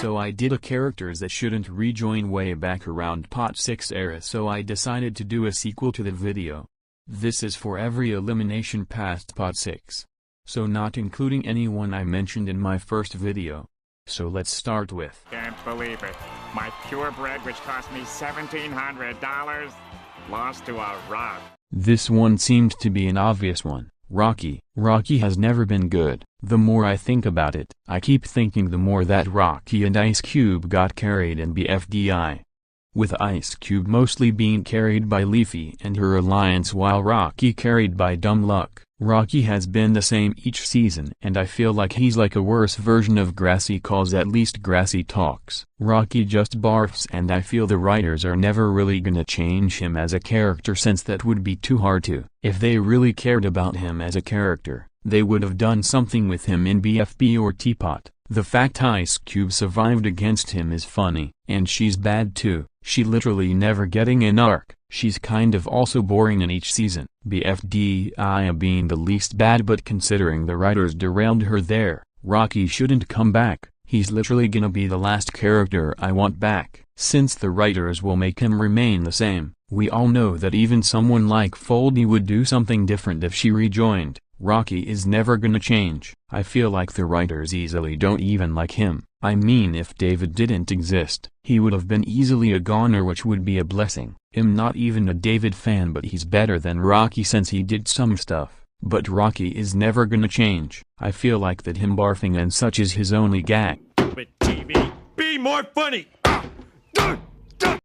So I did a characters that shouldn't rejoin way back around Pot 6 era, so I decided to do a sequel to the video. This is for every elimination past Pot 6. So not including anyone I mentioned in my first video. So let's start with... Can't believe it. My purebred, which cost me $1,700, lost to a rock. This one seemed to be an obvious one. Rocky. Rocky has never been good. The more I think about it, I keep thinking the more that Rocky and Ice Cube got carried in BFDI. With Ice Cube mostly being carried by Leafy and her alliance while Rocky carried by Dumb Luck. Rocky has been the same each season and I feel like he's like a worse version of Grassy, cause at least Grassy talks. Rocky just barfs and I feel the writers are never really gonna change him as a character since that would be too hard to. If they really cared about him as a character, they would have done something with him in BFB or TPOT. The fact Ice Cube survived against him is funny, and she's bad too. She literally never getting an arc. She's kind of also boring in each season. BFDI being the least bad, but considering the writers derailed her there, Rocky shouldn't come back. He's literally gonna be the last character I want back. Since the writers will make him remain the same, we all know that even someone like Foldy would do something different if she rejoined. Rocky is never gonna change. I feel like the writers easily don't even like him. I mean, if David didn't exist, he would have been easily a goner, which would be a blessing. I'm not even a David fan, but he's better than Rocky since he did some stuff. But Rocky is never gonna change. I feel like that him barfing and such is his only gag. But TV, be more funny!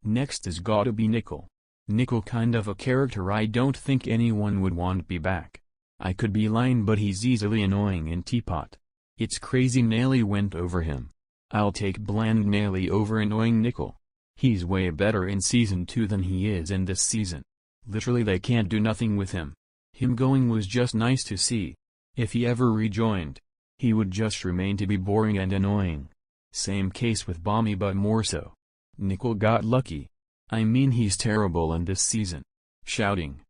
Next is gotta be Nickel. Nickel kind of a character I don't think anyone would want be back. I could be lying, but he's easily annoying in Teapot. It's crazy Nelly went over him. I'll take bland Nelly over annoying Nickel. He's way better in season 2 than he is in this season. Literally they can't do nothing with him. Him going was just nice to see. If he ever rejoined, he would just remain to be boring and annoying. Same case with Bombie, but more so. Nickel got lucky. I mean, he's terrible in this season. Shouting.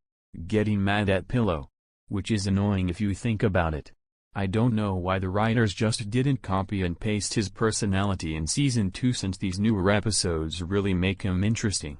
Getting mad at Pillow. Which is annoying if you think about it. I don't know why the writers just didn't copy and paste his personality in season 2, since these newer episodes really make him interesting.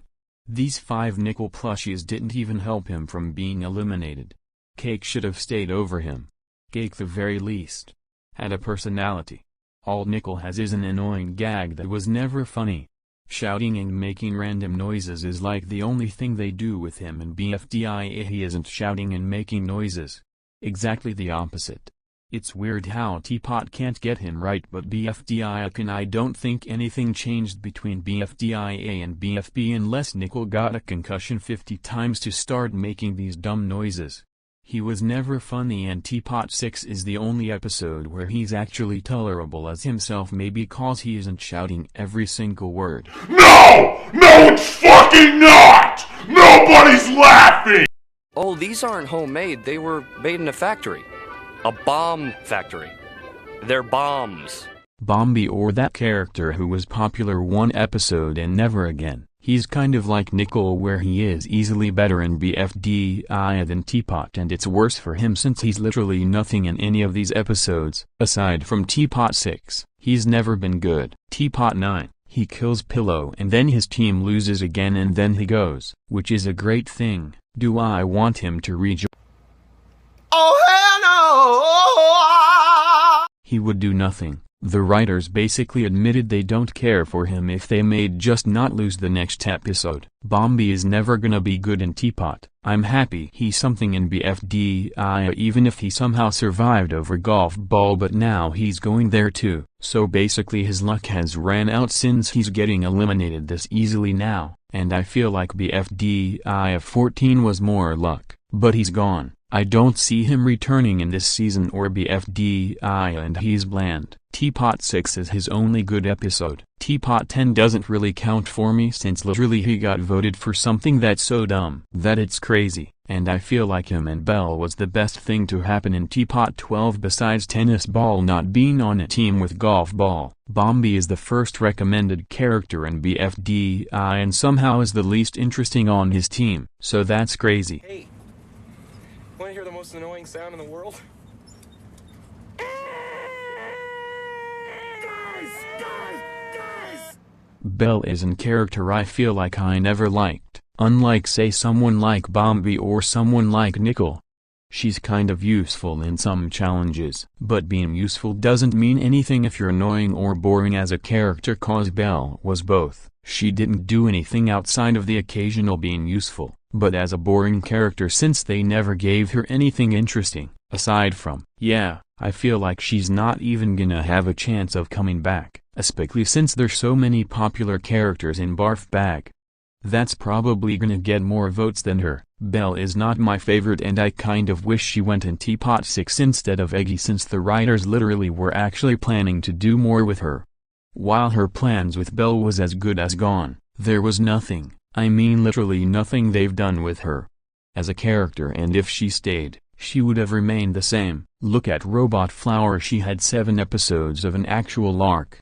These 5 Nickel plushies didn't even help him from being eliminated. Cake should have stayed over him. Cake, the very least, had a personality. All Nickel has is an annoying gag that was never funny. Shouting and making random noises is like the only thing they do with him in BFDI. He isn't shouting and making noises. Exactly the opposite. It's weird how Teapot can't get him right, but BFDI can. I don't think anything changed between BFDIA and BFB unless Nickel got a concussion 50 times to start making these dumb noises. He was never funny, and Teapot 6 is the only episode where he's actually tolerable as himself, maybe cause he isn't shouting every single word. No! No, it's fucking not! Nobody's laughing! Oh, these aren't homemade. They were made in a factory. A bomb factory. They're bombs. Bombie, or that character who was popular one episode and never again. He's kind of like Nickel, where he is easily better in BFDI than Teapot, and it's worse for him since he's literally nothing in any of these episodes. Aside from Teapot 6, he's never been good. Teapot 9, he kills Pillow and then his team loses again and then he goes, which is a great thing. Do I want him to rejoin? Oh hell no! He would do nothing. The writers basically admitted they don't care for him if they made just not lose the next episode. Bombie is never gonna be good in Teapot. I'm happy he's something in BFDI, even if he somehow survived over Golf Ball, but now he's going there too. So basically his luck has ran out since he's getting eliminated this easily now, and I feel like BFDI 14 was more luck, but he's gone. I don't see him returning in this season or BFDI, and he's bland. Teapot 6 is his only good episode. Teapot 10 doesn't really count for me since literally he got voted for something that's so dumb that it's crazy, and I feel like him and Bell was the best thing to happen in Teapot 12 besides Tennis Ball not being on a team with Golf Ball. Bombie is the first recommended character in BFDI and somehow is the least interesting on his team, so that's crazy. Hey, want to hear the most annoying sound in the world? Belle is a character I feel like I never liked, unlike say someone like Bombie or someone like Nickel. She's kind of useful in some challenges, but being useful doesn't mean anything if you're annoying or boring as a character, cause Belle was both. She didn't do anything outside of the occasional being useful, but as a boring character since they never gave her anything interesting, aside from, yeah, I feel like she's not even gonna have a chance of coming back, especially since there's so many popular characters in Barf Bag. That's probably gonna get more votes than her. Belle is not my favorite and I kind of wish she went in TPOT 6 instead of Eggy since the writers literally were actually planning to do more with her. While her plans with Belle was as good as gone, there was nothing, I mean literally nothing they've done with her as a character, and if she stayed, she would have remained the same. Look at Robot Flower, she had 7 episodes of an actual arc.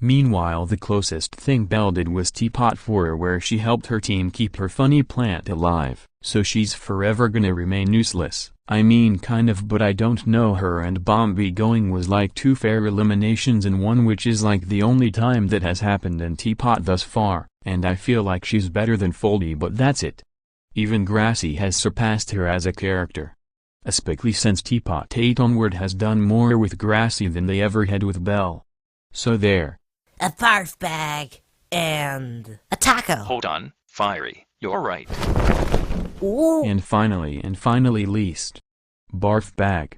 Meanwhile the closest thing Belle did was TPOT 4 where she helped her team keep her funny plant alive, so she's forever gonna remain useless. I mean kind of, but I don't know, her and Bombie going was like 2 fair eliminations in one, which is like the only time that has happened in TPOT thus far, and I feel like she's better than Foldy, but that's it. Even Grassy has surpassed her as a character, especially since TPOT 8 onward has done more with Grassy than they ever had with Belle. So there. A Barf Bag and a taco. Hold on, Fiery, you're right. Ooh. And finally least, Barf Bag.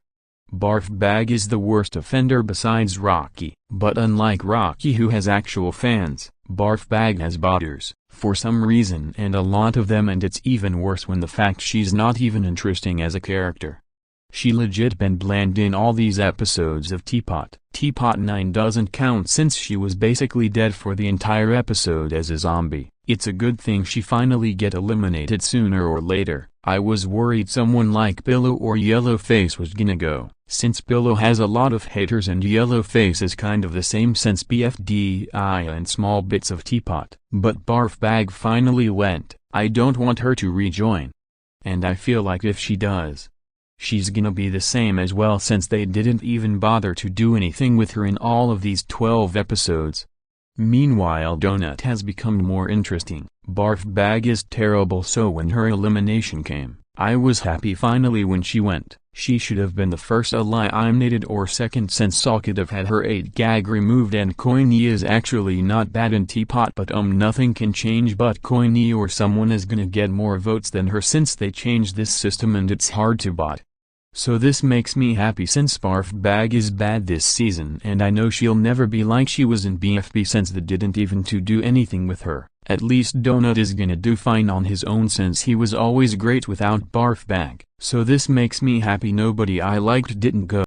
Barf Bag is the worst offender besides Rocky, but unlike Rocky who has actual fans, Barf Bag has botters, for some reason, and a lot of them, and it's even worse when the fact she's not even interesting as a character. She legit been bland in all these episodes of TPOT. TPOT 9 doesn't count since she was basically dead for the entire episode as a zombie. It's a good thing she finally get eliminated sooner or later. I was worried someone like Pillow or Yellowface was gonna go, since Pillow has a lot of haters and Yellowface is kind of the same since BFDI and small bits of TPOT. But Barf Bag finally went. I don't want her to rejoin. And I feel like if she does, she's gonna be the same as well since they didn't even bother to do anything with her in all of these 12 episodes. Meanwhile Donut has become more interesting. Barf Bag is terrible, so when her elimination came, I was happy finally when she went. She should have been the first eliminated or second since Saw could have had her 8 gag removed, and Coiny is actually not bad in TPOT, but nothing can change but Coiny or someone is gonna get more votes than her since they changed this system and it's hard to bot. So this makes me happy since Barf Bag is bad this season, and I know she'll never be like she was in BFB since they didn't even to do anything with her. At least Donut is gonna do fine on his own since he was always great without Barf Bag. So this makes me happy nobody I liked didn't go.